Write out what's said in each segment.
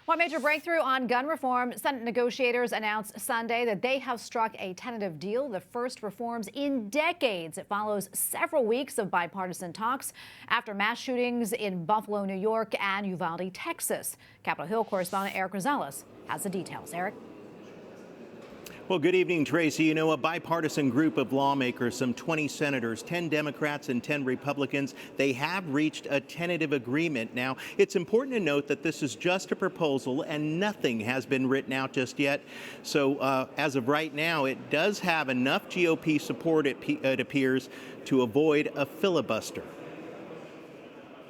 One major breakthrough on gun reform. Senate negotiators announced Sunday that they have struck a tentative deal, the first reforms in decades. It follows several weeks of bipartisan talks after mass shootings in Buffalo, New York, and Uvalde, Texas. Capitol Hill correspondent Erik Rosales has the details. Erik? Well, good evening, Tracy. You know, a bipartisan group of lawmakers, some 20 senators, 10 Democrats and 10 Republicans, they have reached a tentative agreement. Now, it's important to note that this is just a proposal and nothing has been written out just yet. So as of right now, it does have enough GOP support, it appears, to avoid a filibuster.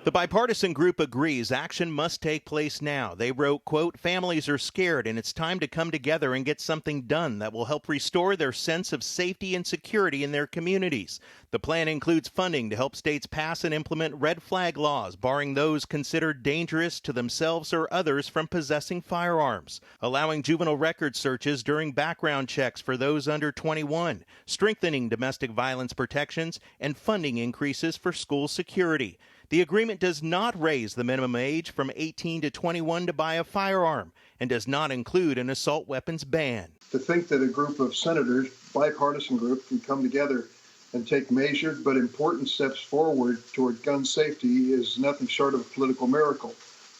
The bipartisan group agrees action must take place now. They wrote, quote, "Families are scared and it's time to come together and get something done that will help restore their sense of safety and security in their communities. The plan includes funding to help states pass and implement red flag laws, barring those considered dangerous to themselves or others from possessing firearms, allowing juvenile record searches during background checks for those under 21, strengthening domestic violence protections, and funding increases for school security. The agreement does not raise the minimum age from 18 to 21 to buy a firearm and does not include an assault weapons ban. To think that a group of senators, bipartisan group, can come together and take measured but important steps forward toward gun safety is nothing short of a political miracle.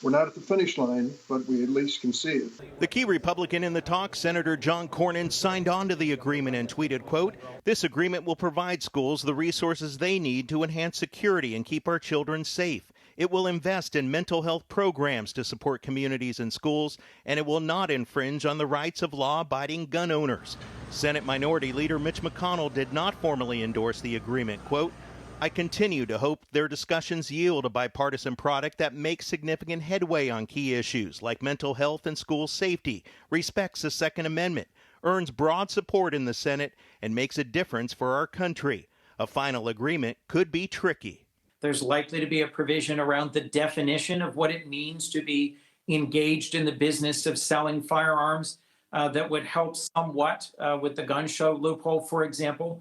We're not at the finish line, but we at least can see it. The key Republican in the talks, Senator John Cornyn, signed on to the agreement and tweeted, quote, "This agreement will provide schools the resources they need to enhance security and keep our children safe. It will invest in mental health programs to support communities and schools, and it will not infringe on the rights of law-abiding gun owners." Senate Minority Leader Mitch McConnell did not formally endorse the agreement, quote, "I continue to hope their discussions yield a bipartisan product that makes significant headway on key issues like mental health and school safety, respects the Second Amendment, earns broad support in the Senate, and makes a difference for our country. A final agreement could be tricky." There's likely to be a provision around the definition of what it means to be engaged in the business of selling firearms that would help somewhat with the gun show loophole, for example.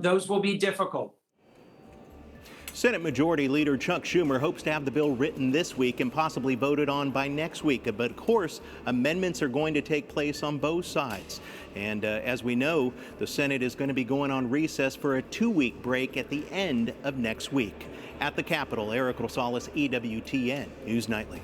Those will be difficult. Senate Majority Leader Chuck Schumer hopes to have the bill written this week and possibly voted on by next week. But of course, amendments are going to take place on both sides. And as we know, the Senate is going to be going on recess for a 2-week break at the end of next week. At the Capitol, Erik Rosales, EWTN News Nightly.